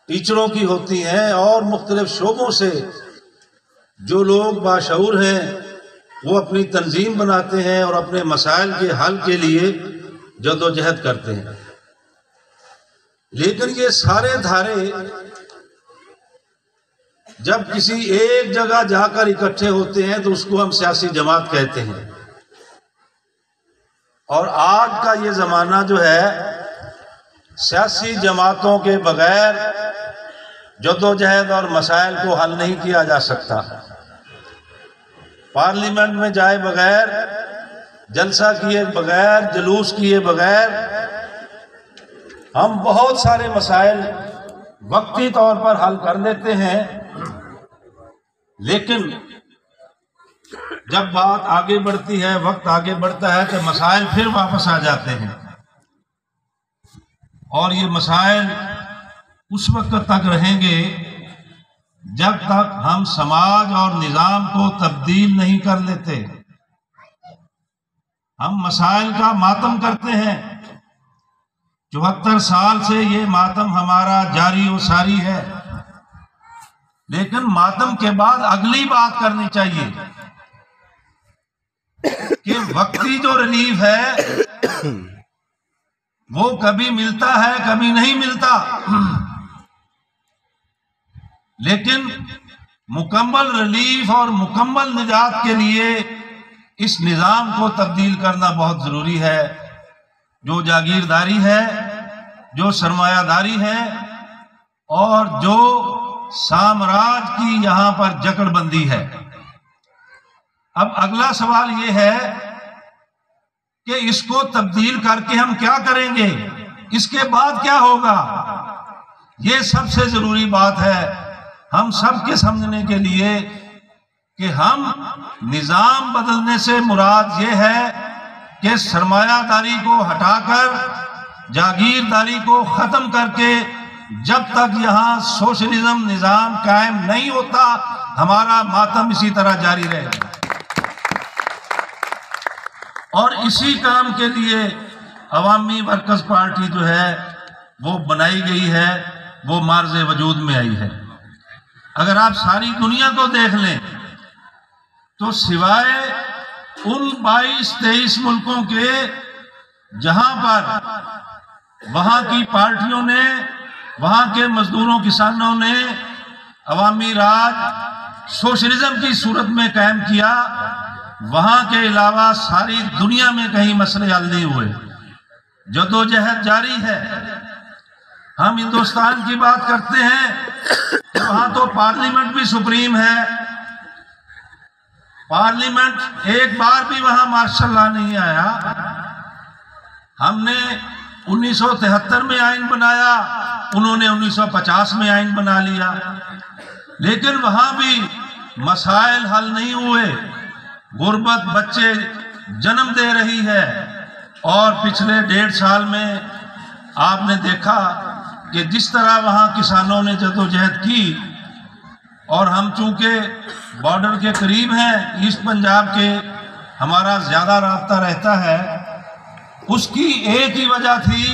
ٹیچروں کی ہوتی ہیں اور مختلف شعبوں سے جو لوگ باشعور ہیں وہ اپنی تنظیم بناتے ہیں اور اپنے مسائل کے حل کے لیے جدوجہد کرتے ہیں. لیکن یہ سارے دھارے جب کسی ایک جگہ جا کر اکٹھے ہوتے ہیں تو اس کو ہم سیاسی جماعت کہتے ہیں. اور آج کا یہ زمانہ جو ہے سیاسی جماعتوں کے بغیر جدوجہد اور مسائل کو حل نہیں کیا جا سکتا. پارلیمنٹ میں جائے بغیر، جلسہ کیے بغیر، جلوس کیے بغیر ہم بہت سارے مسائل وقتی طور پر حل کر لیتے ہیں، لیکن جب بات آگے بڑھتی ہے، وقت آگے بڑھتا ہے تو مسائل پھر واپس آ جاتے ہیں. اور یہ مسائل اس وقت تک رہیں گے جب تک ہم سماج اور نظام کو تبدیل نہیں کر لیتے. ہم مسائل کا ماتم کرتے ہیں، 74 سال سے یہ ماتم ہمارا جاری و ساری ہے، لیکن ماتم کے بعد اگلی بات کرنی چاہیے کہ وقتی جو ریلیف ہے وہ کبھی ملتا ہے کبھی نہیں ملتا، لیکن مکمل ریلیف اور مکمل نجات کے لیے اس نظام کو تبدیل کرنا بہت ضروری ہے. جو جاگیرداری ہے، جو سرمایہ داری ہے اور جو سامراج کی یہاں پر جکڑ بندی ہے. اب اگلا سوال یہ ہے کہ اس کو تبدیل کر کے ہم کیا کریں گے، اس کے بعد کیا ہوگا. یہ سب سے ضروری بات ہے ہم سب کے سمجھنے کے لیے کہ ہم نظام بدلنے سے مراد یہ ہے کہ سرمایہ داری کو ہٹا کر جاگیرداری کو ختم کر کے جب تک یہاں سوشلزم نظام قائم نہیں ہوتا ہمارا ماتم اسی طرح جاری رہے گا. اور اسی کام کے لیے عوامی ورکرز پارٹی جو ہے وہ بنائی گئی ہے، وہ معرض وجود میں آئی ہے. اگر آپ ساری دنیا کو دیکھ لیں تو سوائے ان 22-23 ملکوں کے جہاں پر وہاں کی پارٹیوں نے، وہاں کے مزدوروں کسانوں نے عوامی راج سوشلزم کی صورت میں قائم کیا، وہاں کے علاوہ ساری دنیا میں کہیں مسئلے حل نہیں ہوئے. جدوجہد جاری ہے. ہم ہندوستان کی بات کرتے ہیں کہ وہاں تو پارلیمنٹ بھی سپریم ہے، پارلیمنٹ ایک بار بھی وہاں مارشل لا نہیں آیا. ہم نے 1973 میں آئین بنایا، انہوں نے 1950 میں آئین بنا لیا، لیکن وہاں بھی مسائل حل نہیں ہوئے. غربت بچے جنم دے رہی ہے، اور پچھلے 1.5 سال میں آپ نے دیکھا کہ جس طرح وہاں کسانوں نے جدوجہد کی، اور ہم چونکہ بارڈر کے قریب ہیں، ایسٹ پنجاب کے ہمارا زیادہ رابطہ رہتا ہے، اس کی ایک ہی وجہ تھی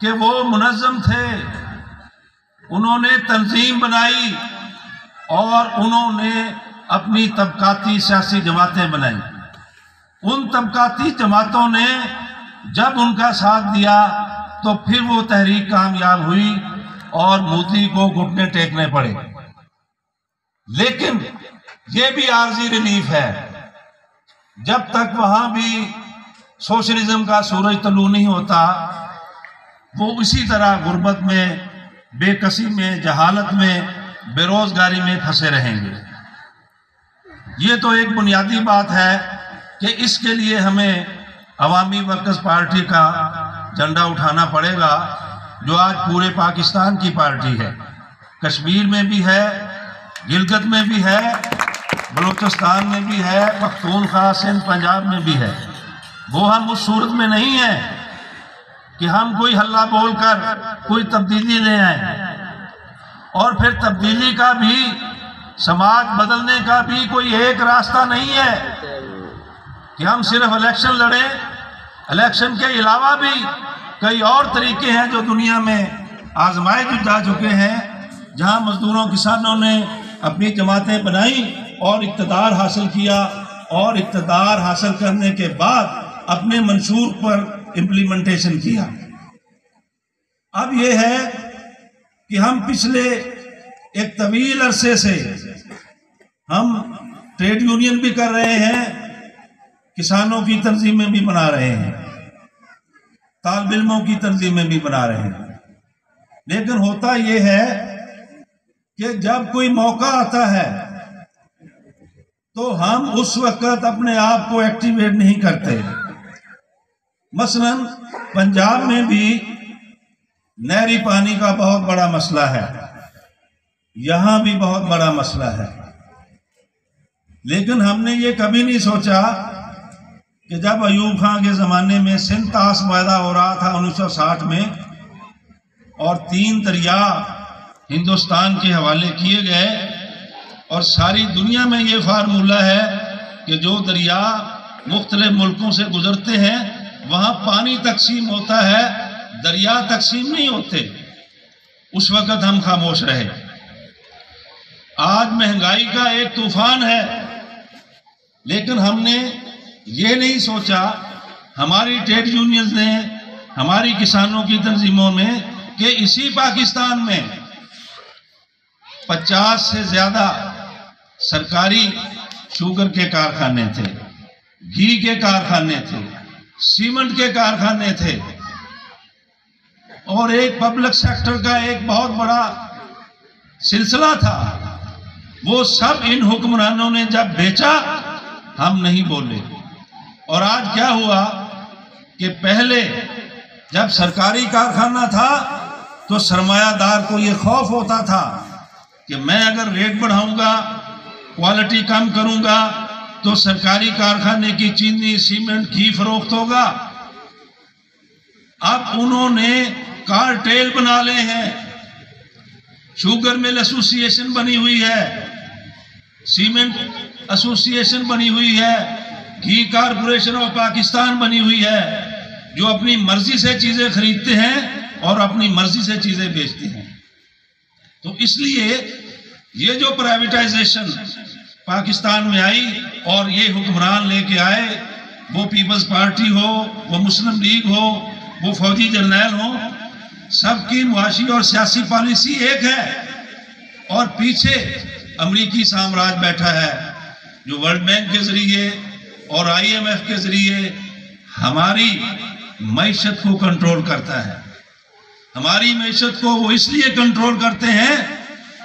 کہ وہ منظم تھے، انہوں نے تنظیم بنائی اور انہوں نے اپنی طبقاتی سیاسی جماعتیں بنائی. ان طبقاتی جماعتوں نے جب ان کا ساتھ دیا تو پھر وہ تحریک کامیاب ہوئی اور مودی کو گھٹنے ٹیکنے پڑے. لیکن یہ بھی عارضی ریلیف ہے. جب تک وہاں بھی سوشلزم کا سورج طلوع نہیں ہوتا وہ اسی طرح غربت میں، بے کسی میں، جہالت میں، بے روزگاری میں پھنسے رہیں گے. یہ تو ایک بنیادی بات ہے کہ اس کے لیے ہمیں عوامی ورکرز پارٹی کا جھنڈا اٹھانا پڑے گا، جو آج پورے پاکستان کی پارٹی ہے. کشمیر میں بھی ہے، گلگت میں بھی ہے، بلوچستان میں بھی ہے، پختونخوا سندھ پنجاب میں بھی ہے. وہ ہم اس صورت میں نہیں ہیں کہ ہم کوئی ہلہ بول کر کوئی تبدیلی لے آئیں، اور پھر تبدیلی کا بھی، سماج بدلنے کا بھی کوئی ایک راستہ نہیں ہے کہ ہم صرف الیکشن لڑیں. الیکشن کے علاوہ بھی کئی اور طریقے ہیں جو دنیا میں آزمائے جا چکے ہیں، جہاں مزدوروں کسانوں نے اپنی جماعتیں بنائیں اور اقتدار حاصل کیا، اور اقتدار حاصل کرنے کے بعد اپنے منشور پر امپلیمنٹیشن کیا۔ اب یہ ہے کہ ہم پچھلے ایک طویل عرصے سے ہم ٹریڈ یونین بھی کر رہے ہیں، کسانوں کی تنظیمیں بھی بنا رہے ہیں، طالب علموں کی تنظیمیں بھی بنا رہے ہیں، لیکن ہوتا یہ ہے کہ جب کوئی موقع آتا ہے تو ہم اس وقت اپنے آپ کو ایکٹیویٹ نہیں کرتے۔ مثلا پنجاب میں بھی نہری پانی کا بہت بڑا مسئلہ ہے، یہاں بھی بہت بڑا مسئلہ ہے، لیکن ہم نے یہ کبھی نہیں سوچا کہ جب ایوب خان کے زمانے میں سندھ طاس معاہدہ ہو رہا تھا 1960 میں، اور 3 دریا ہندوستان کے حوالے کیے گئے، اور ساری دنیا میں یہ فارمولہ ہے کہ جو دریا مختلف ملکوں سے گزرتے ہیں وہاں پانی تقسیم ہوتا ہے، دریا تقسیم نہیں ہوتے۔ اس وقت ہم خاموش رہے۔ آج مہنگائی کا ایک طوفان ہے، لیکن ہم نے یہ نہیں سوچا، ہماری ٹریڈ یونینز نے، ہماری کسانوں کی تنظیموں نے، کہ اسی پاکستان میں 50 سے زیادہ سرکاری شوگر کے کارخانے تھے، گھی کے کارخانے تھے، سیمنٹ کے کارخانے تھے، اور ایک پبلک سیکٹر کا ایک بہت بڑا سلسلہ تھا۔ وہ سب ان حکمرانوں نے جب بیچا، ہم نہیں بولے۔ اور آج کیا ہوا کہ پہلے جب سرکاری کارخانہ تھا تو سرمایہ دار کو یہ خوف ہوتا تھا کہ میں اگر ریٹ بڑھاؤں گا، کوالٹی کم کروں گا، تو سرکاری کارخانے کی چینی، سیمنٹ، گھی فروخت ہوگا۔ اب انہوں نے کارٹیل بنا لے ہیں، شوگر مل ایسوسی ایشن بنی ہوئی ہے، سیمنٹ ایسوسی ایشن بنی ہوئی ہے، گھی کارپوریشن آف پاکستان بنی ہوئی ہے، جو اپنی مرضی سے چیزیں خریدتے ہیں اور اپنی مرضی سے چیزیں بیچتے ہیں۔ تو اس لیے یہ جو پرائیویٹائزیشن پاکستان میں آئی اور یہ حکمران لے کے آئے، وہ پیپلز پارٹی ہو، وہ مسلم لیگ ہو، وہ فوجی جرنیل ہو، سب کی معاشی اور سیاسی پالیسی ایک ہے، اور پیچھے امریکی سامراج بیٹھا ہے جو ورلڈ بینک کے ذریعے اور IMF کے ذریعے ہماری معیشت کو کنٹرول کرتا ہے۔ ہماری معیشت کو وہ اس لیے کنٹرول کرتے ہیں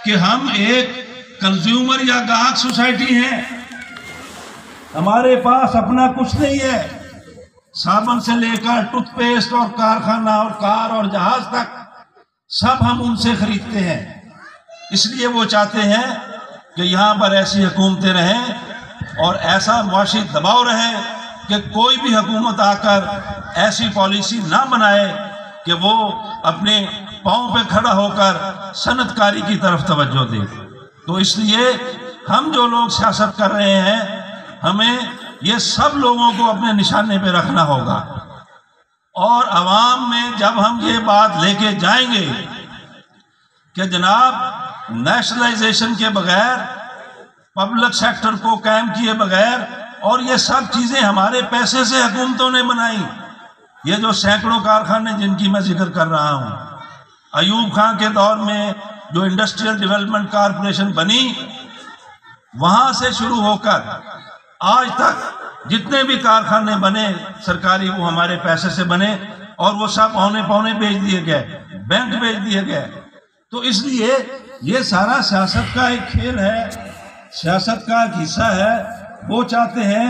کہ ہم ایک کنزیومر یا گاہک سوسائٹی ہیں، ہمارے پاس اپنا کچھ نہیں ہے، صابن سے لے کر ٹوتھ پیسٹ اور کارخانہ اور کار اور جہاز تک سب ہم ان سے خریدتے ہیں۔ اس لیے وہ چاہتے ہیں کہ یہاں پر ایسی حکومتیں رہیں اور ایسا معاشی دباؤ رہے کہ کوئی بھی حکومت آ کر ایسی پالیسی نہ بنائے کہ وہ اپنے پاؤں پہ کھڑا ہو کر صنعت کاری کی طرف توجہ دے۔ تو اس لیے ہم جو لوگ سیاست کر رہے ہیں، ہمیں یہ سب لوگوں کو اپنے نشانے پہ رکھنا ہوگا، اور عوام میں جب ہم یہ بات لے کے جائیں گے کہ جناب نیشنلائزیشن کے بغیر، پبلک سیکٹر کو قائم کیے بغیر، اور یہ سب چیزیں ہمارے پیسے سے حکومتوں نے بنائی، یہ جو سینکڑوں کارخانے جن کی میں ذکر کر رہا ہوں، ایوب خان کے دور میں جو انڈسٹریل ڈیولپمنٹ کارپوریشن بنی، وہاں سے شروع ہو کر آج تک جتنے بھی کارخانے بنے سرکاری، وہ ہمارے پیسے سے بنے، اور وہ سب اونے پونے بیچ دیے گئے، بینک بیچ دیے گئے۔ تو اس لیے یہ سارا سیاست کا ایک کھیل ہے، سیاست کا ایک حصہ ہے۔ وہ چاہتے ہیں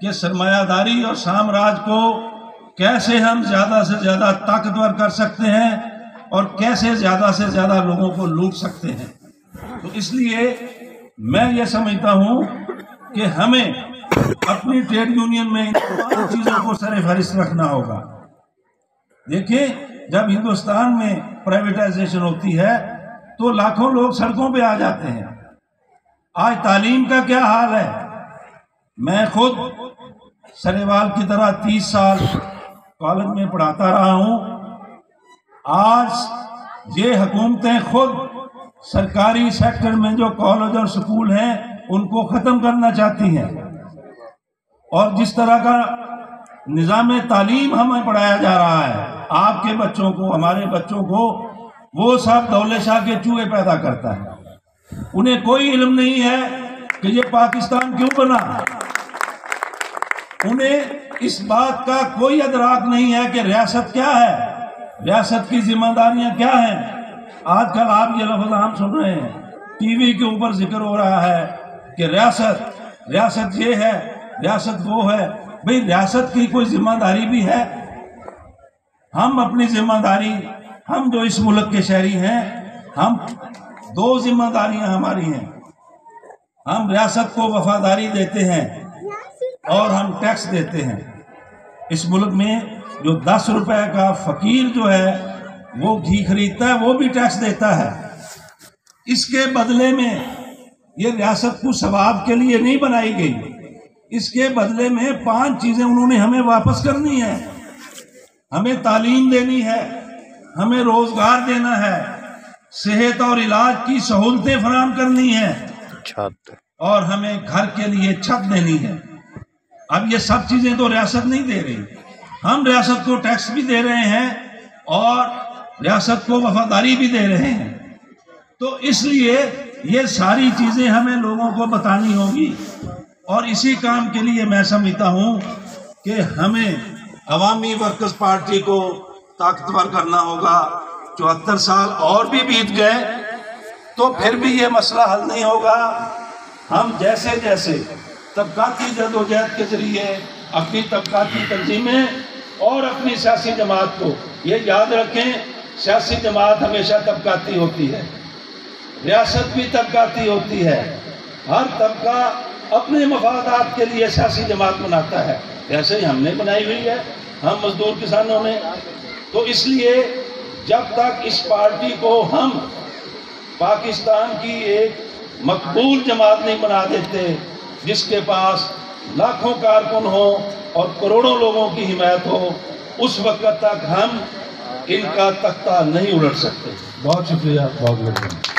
کہ سرمایہ داری اور سامراج کو کیسے ہم زیادہ سے زیادہ طاقتور کر سکتے ہیں اور کیسے زیادہ سے زیادہ لوگوں کو لوٹ سکتے ہیں۔ تو اس لیے میں یہ سمجھتا ہوں کہ ہمیں اپنی ٹریڈ یونین میں ان تمام چیزوں کو سر فہرست رکھنا ہوگا۔ دیکھیں، جب ہندوستان میں پرائیویٹائزیشن ہوتی ہے تو لاکھوں لوگ سڑکوں پہ آ جاتے ہیں۔ آج تعلیم کا کیا حال ہے؟ میں خود سریوال کی طرح 30 سال کالج میں پڑھاتا رہا ہوں۔ آج یہ حکومتیں خود سرکاری سیکٹر میں جو کالج اور سکول ہیں ان کو ختم کرنا چاہتی ہیں، اور جس طرح کا نظام تعلیم ہمیں پڑھایا جا رہا ہے آپ کے بچوں کو، ہمارے بچوں کو، وہ سب دولت شاہ کے چوہے پیدا کرتا ہے۔ انہیں کوئی علم نہیں ہے کہ یہ پاکستان کیوں بنا، انہیں اس بات کا کوئی ادراک نہیں ہے کہ ریاست کیا ہے، ریاست کی ذمہ داریاں کیا ہیں۔ آج کل آپ یہ لفظ عام سن رہے ہیں، ٹی وی کے اوپر ذکر ہو رہا ہے کہ ریاست یہ ہے، ریاست وہ ہے۔ بھئی ریاست کی کوئی ذمہ داری بھی ہے؟ ہم اپنی ذمہ داری، ہم جو اس ملک کے شہری ہیں، ہم دو ذمہ داریاں ہماری ہیں، ہم ریاست کو وفاداری دیتے ہیں اور ہم ٹیکس دیتے ہیں۔ اس ملک میں جو 10 روپے کا فقیر جو ہے وہ گھی خریدتا ہے وہ بھی ٹیکس دیتا ہے۔ اس کے بدلے میں یہ ریاست کو ثواب کے لیے نہیں بنائی گئی، اس کے بدلے میں 5 چیزیں انہوں نے ہمیں واپس کرنی ہے۔ ہمیں تعلیم دینی ہے، ہمیں روزگار دینا ہے، صحت اور علاج کی سہولتیں فراہم کرنی ہیں، اور ہمیں گھر کے لیے چھت دینی ہے۔ اب یہ سب چیزیں تو ریاست نہیں دے رہی، ہم ریاست کو ٹیکس بھی دے رہے ہیں اور ریاست کو وفاداری بھی دے رہے ہیں۔ تو اس لیے یہ ساری چیزیں ہمیں لوگوں کو بتانی ہوگی، اور اسی کام کے لیے میں سمجھتا ہوں کہ ہمیں عوامی ورکرز پارٹی کو طاقتور کرنا ہوگا۔ 74 سال اور بھی بیت گئے تو پھر بھی یہ مسئلہ حل نہیں ہوگا۔ ہم جیسے جیسے طبقاتی جدوجہد کے ذریعے اپنی طبقاتی تنظیمیں اور اپنی سیاسی جماعت کو، یہ یاد رکھیں سیاسی جماعت ہمیشہ طبقاتی ہوتی ہے، ریاست بھی طبقاتی ہوتی ہے، ہر طبقہ اپنے مفادات کے لیے سیاسی جماعت بناتا ہے، ایسے ہی ہم نے بنائی ہوئی ہے، ہم مزدور کسانوں نے۔ تو اس لیے جب تک اس پارٹی کو ہم پاکستان کی ایک مقبول جماعت نہیں بنا دیتے جس کے پاس لاکھوں کارکن ہوں اور کروڑوں لوگوں کی حمایت ہو، اس وقت تک ہم ان کا تختہ نہیں الٹ سکتے۔ بہت شکریہ، بہت مہربانی۔